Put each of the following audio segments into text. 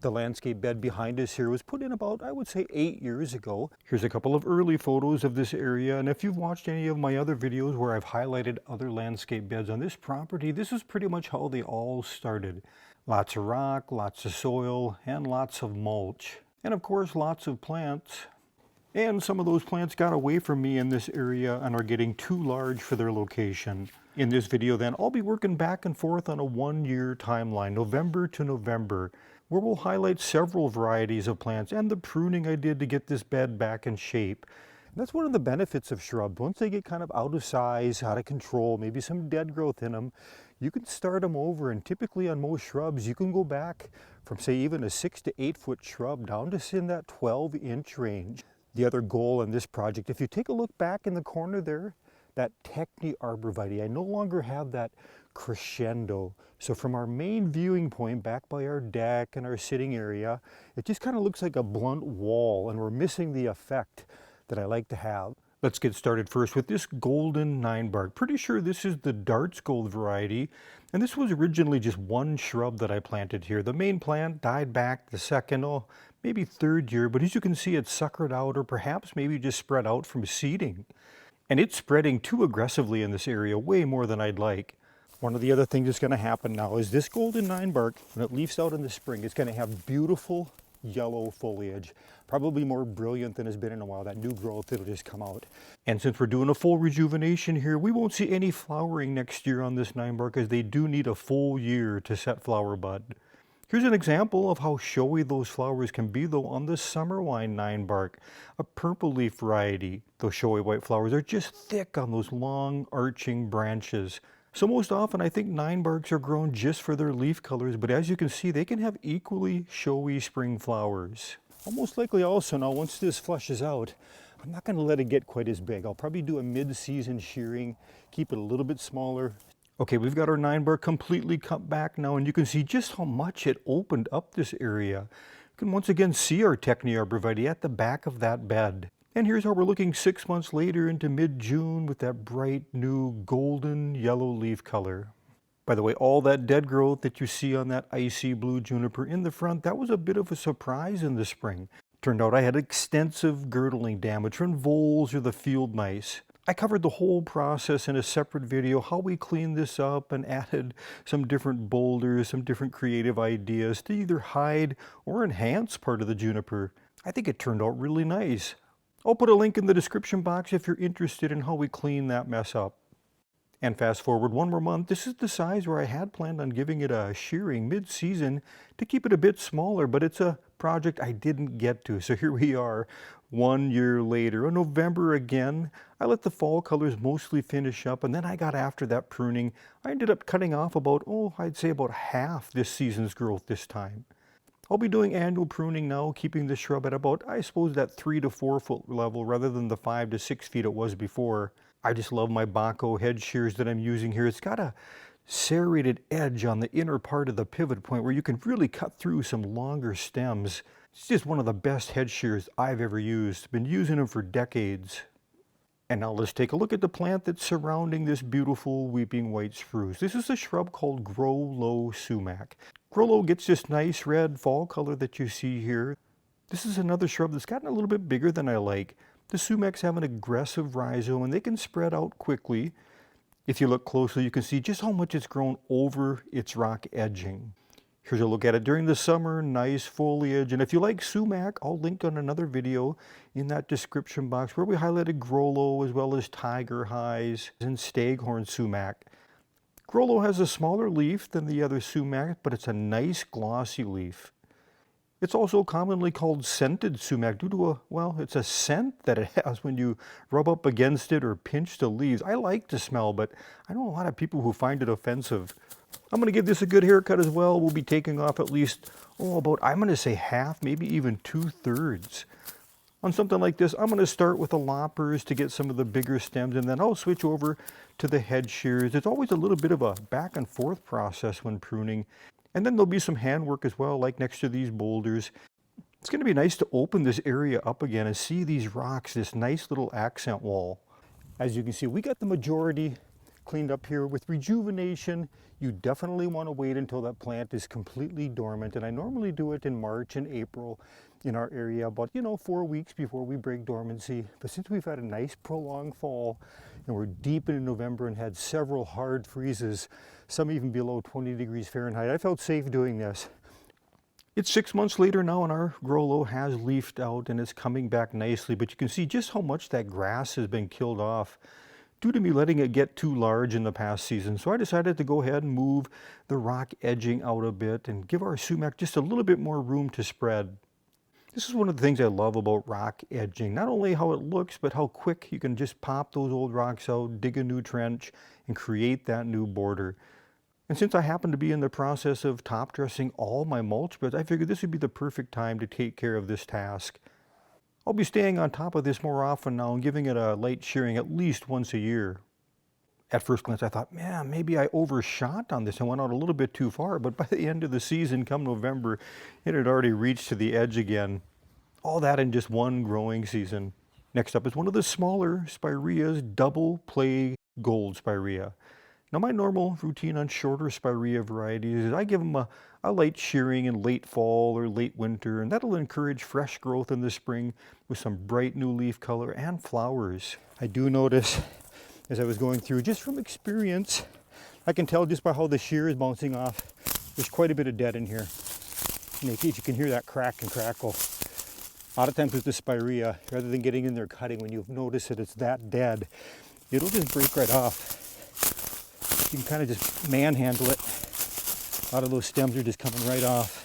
The landscape bed behind us here was put in about, I would say, 8 years ago. Here's a couple of early photos of this area, and if you've watched any of my other videos where I've highlighted other landscape beds on this property, this is pretty much how they all started. Lots of rock, lots of soil, and lots of mulch. And of course, lots of plants. And some of those plants got away from me in this area and are getting too large for their location. In this video then, I'll be working back and forth on a 1-year timeline, November to November, where we'll highlight several varieties of plants and the pruning I did to get this bed back in shape. And that's one of the benefits of shrubs. Once they get kind of out of size, out of control, maybe some dead growth in them, you can start them over, and typically on most shrubs you can go back from say even a 6 to 8 foot shrub down to in that 12-inch range. The other goal in this project, if you take a look back in the corner there, that Techni arborvitae, I no longer have that crescendo. So from our main viewing point back by our deck and our sitting area, it just kind of looks like a blunt wall, and we're missing the effect that I like to have. Let's get started first with this golden 9-bark. Pretty sure this is the Darts Gold variety, and this was originally just one shrub that I planted here. The main plant died back the second, maybe third year, but as you can see, it's suckered out, or perhaps maybe just spread out from seeding. And it's spreading too aggressively in this area, way more than I'd like. One of the other things that's going to happen now is this golden 9-bark, when it leaves out in the spring, it's going to have beautiful yellow foliage, probably more brilliant than has been in a while. That new growth, it'll just come out. And since we're doing a full rejuvenation here, we won't see any flowering next year on this 9-bark, as they do need a full year to set flower bud. Here's an example of how showy those flowers can be though on the summer wine 9-bark, a purple leaf variety. Those showy white flowers are just thick on those long arching branches. So most often I think 9-barks are grown just for their leaf colors, but as you can see, they can have equally showy spring flowers. Almost likely also now, once this flushes out, I'm not going to let it get quite as big. I'll probably do a mid-season shearing, keep it a little bit smaller. Okay, we've got our 9-bark completely cut back now, and you can see just how much it opened up this area. You can once again see our Techni arborvitae at the back of that bed. And here's how we're looking 6 months later into mid-June with that bright new golden yellow leaf color. By the way, all that dead growth that you see on that icy blue juniper in the front, that was a bit of a surprise in the spring. Turned out I had extensive girdling damage from voles or the field mice. I covered the whole process in a separate video, how we cleaned this up and added some different boulders, some different creative ideas to either hide or enhance part of the juniper. I think it turned out really nice. I'll put a link in the description box if you're interested in how we clean that mess up. And fast forward one more month, this is the size where I had planned on giving it a shearing mid-season to keep it a bit smaller, but it's a project I didn't get to. So here we are, 1 year later, in November again. I let the fall colors mostly finish up, and then I got after that pruning. I ended up cutting off about, I'd say about half this season's growth this time. I'll be doing annual pruning now, keeping the shrub at about, I suppose, that 3 to 4 foot level rather than the 5 to 6 feet it was before. I just love my Bahco Hedge shears that I'm using here. It's got a serrated edge on the inner part of the pivot point where you can really cut through some longer stems. It's just one of the best hedge shears I've ever used. Been using them for decades. And now let's take a look at the plant that's surrounding this beautiful weeping white spruce. This is a shrub called Grow Low sumac. Grow Low gets this nice red fall color that you see here. This is another shrub that's gotten a little bit bigger than I like. The sumacs have an aggressive rhizome and they can spread out quickly. If you look closely, you can see just how much it's grown over its rock edging. Here's a look at it during the summer, nice foliage. And if you like sumac, I'll link on another video in that description box where we highlighted Grow Low as well as tiger highs and staghorn sumac. Grow Low has a smaller leaf than the other sumac, but it's a nice glossy leaf. It's also commonly called scented sumac due to it's a scent that it has when you rub up against it or pinch the leaves. I like the smell, but I know a lot of people who find it offensive. I'm going to give this a good haircut as well. We'll be taking off at least, about, I'm going to say half, maybe even 2/3. On something like this, I'm going to start with the Loppers to get some of the bigger stems, and then I'll switch over to the Hedge shears. It's always a little bit of a back and forth process when pruning. And then there'll be some handwork as well, like next to these boulders. It's going to be nice to open this area up again and see these rocks, this nice little accent wall. As you can see, we got the majority cleaned up here. With rejuvenation, you definitely want to wait until that plant is completely dormant, and I normally do it in March and April in our area, about 4 weeks before we break dormancy. But since we've had a nice prolonged fall and we're deep into November and had several hard freezes, some even below 20 degrees Fahrenheit, I felt safe doing this. It's 6 months later now, and our grow has leafed out and it's coming back nicely, but you can see just how much that grass has been killed off due to me letting it get too large in the past season. So I decided to go ahead and move the rock edging out a bit and give our sumac just a little bit more room to spread. This is one of the things I love about rock edging. Not only how it looks, but how quick you can just pop those old rocks out, dig a new trench, and create that new border. And since I happen to be in the process of top dressing all my mulch beds, I figured this would be the perfect time to take care of this task. I'll be staying on top of this more often now and giving it a light shearing at least once a year. At first glance, I thought, man, maybe I overshot on this and went out a little bit too far, but by the end of the season, come November, it had already reached to the edge again. All that in just one growing season. Next up is one of the smaller Spireas, double play gold Spirea. Now my normal routine on shorter Spirea varieties is I give them a light shearing in late fall or late winter, and that'll encourage fresh growth in the spring with some bright new leaf color and flowers. I do notice, as I was going through, just from experience, I can tell just by how the shear is bouncing off, there's quite a bit of dead in here. And you can hear that crack and crackle. A lot of times with the Spirea, rather than getting in there cutting, when you notice that it's that dead, it'll just break right off. You can kind of just manhandle it. A lot of those stems are just coming right off.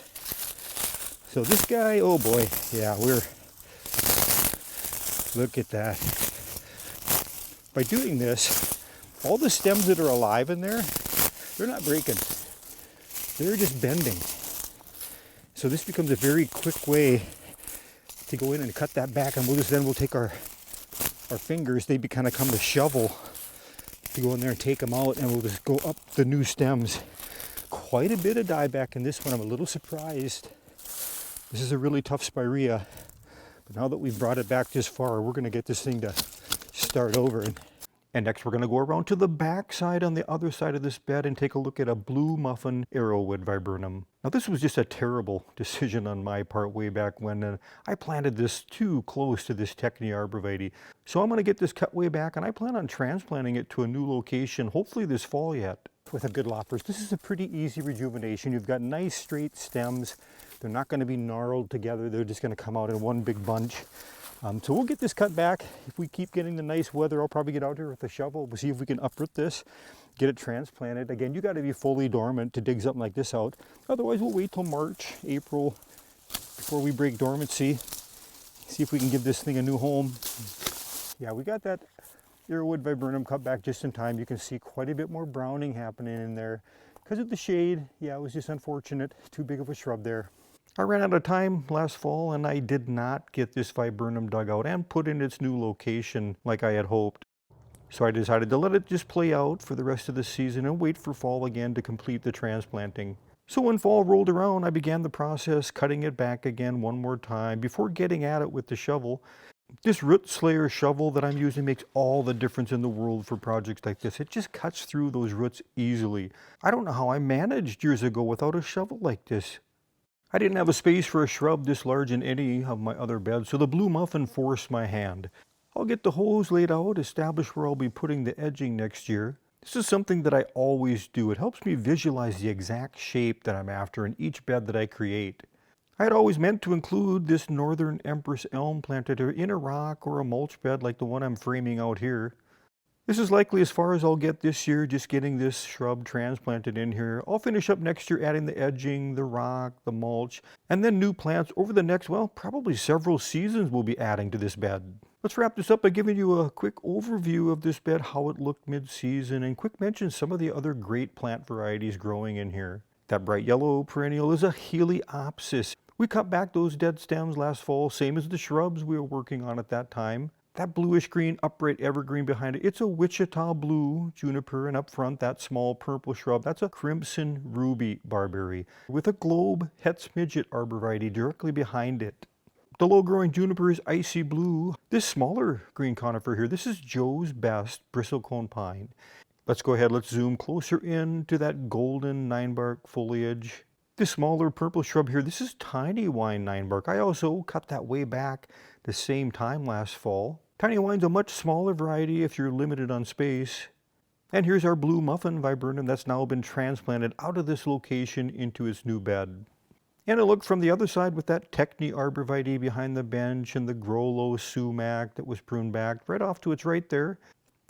So this guy, oh boy, yeah, look at that. By doing this, all the stems that are alive in there, they're not breaking. They're just bending. So this becomes a very quick way to go in and cut that back, and we'll take our fingers, they kind of come to shovel to go in there and take them out, and we'll just go up the new stems. Quite a bit of dieback in this one. I'm a little surprised. This is a really tough Spirea, but now that we've brought it back this far, we're going to get this thing to start over. And next we're going to go around to the back side on the other side of this bed and take a look at a blue muffin arrowwood viburnum. Now this was just a terrible decision on my part way back when I planted this too close to this Techni arborvitae. So I'm going to get this cut way back, and I plan on transplanting it to a new location, hopefully this fall yet. With a good Loppers, this is a pretty easy rejuvenation. You've got nice straight stems. They're not going to be gnarled together. They're just going to come out in one big bunch. So we'll get this cut back. If we keep getting the nice weather, I'll probably get out here with a shovel. We'll see if we can uproot this, get it transplanted. Again, you got to be fully dormant to dig something like this out. Otherwise, we'll wait till March, April, before we break dormancy. See if we can give this thing a new home. Yeah, we got that arrowwood viburnum cut back just in time. You can see quite a bit more browning happening in there. Because of the shade, yeah, it was just unfortunate. Too big of a shrub there. I ran out of time last fall, and I did not get this viburnum dug out and put in its new location like I had hoped. So I decided to let it just play out for the rest of the season and wait for fall again to complete the transplanting. So when fall rolled around, I began the process, cutting it back again one more time before getting at it with the shovel. This root slayer shovel that I'm using makes all the difference in the world for projects like this. It just cuts through those roots easily. I don't know how I managed years ago without a shovel like this. I didn't have a space for a shrub this large in any of my other beds, so the blue muffin forced my hand. I'll get the hose laid out, establish where I'll be putting the edging next year. This is something that I always do. It helps me visualize the exact shape that I'm after in each bed that I create. I had always meant to include this northern empress elm planted in a rock or a mulch bed like the one I'm framing out here. This is likely as far as I'll get this year, just getting this shrub transplanted in here. I'll finish up next year adding the edging, the rock, the mulch, and then new plants over the next, well, probably several seasons we'll be adding to this bed. Let's wrap this up by giving you a quick overview of this bed, how it looked mid-season, and quick mention some of the other great plant varieties growing in here. That bright yellow perennial is a Heliopsis. We cut back those dead stems last fall, same as the shrubs we were working on at that time. That bluish green upright evergreen behind it, it's a Wichita blue juniper, and up front that small purple shrub, that's a crimson ruby barberry with a globe het midget arborvitae directly behind it. The low-growing juniper is icy blue. This smaller green conifer here, this is Joe's Best bristlecone pine. Let's go ahead, let's zoom closer in to that golden ninebark foliage. This smaller purple shrub here, this is tiny wine ninebark. I also cut that way back the same time last fall. Tiny wine's a much smaller variety if you're limited on space. And here's our blue muffin viburnum that's now been transplanted out of this location into its new bed. And a look from the other side with that Techni arborvitae behind the bench and the Grollo sumac that was pruned back right off to its right there.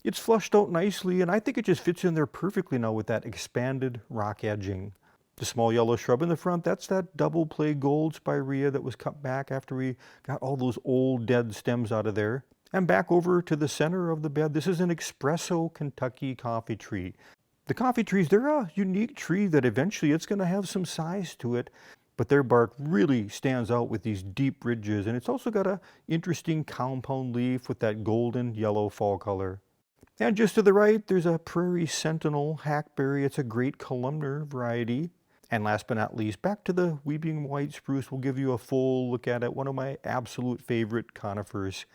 It's flushed out nicely, and I think it just fits in there perfectly now with that expanded rock edging. The small yellow shrub in the front, that's that double play gold Spirea that was cut back after we got all those old dead stems out of there. And back over to the center of the bed, this is an espresso Kentucky coffee tree. The coffee trees, they're a unique tree that eventually it's going to have some size to it, but their bark really stands out with these deep ridges, and it's also got an interesting compound leaf with that golden yellow fall color. And just to the right, there's a prairie sentinel hackberry. It's a great columnar variety. And last but not least, back to the weeping white spruce. We'll give you a full look at it. One of my absolute favorite conifers.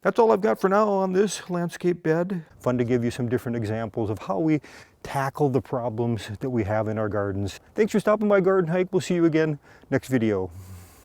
That's all I've got for now on this landscape bed. Fun to give you some different examples of how we tackle the problems that we have in our gardens. Thanks for stopping by Garden Hike. We'll see you again next video.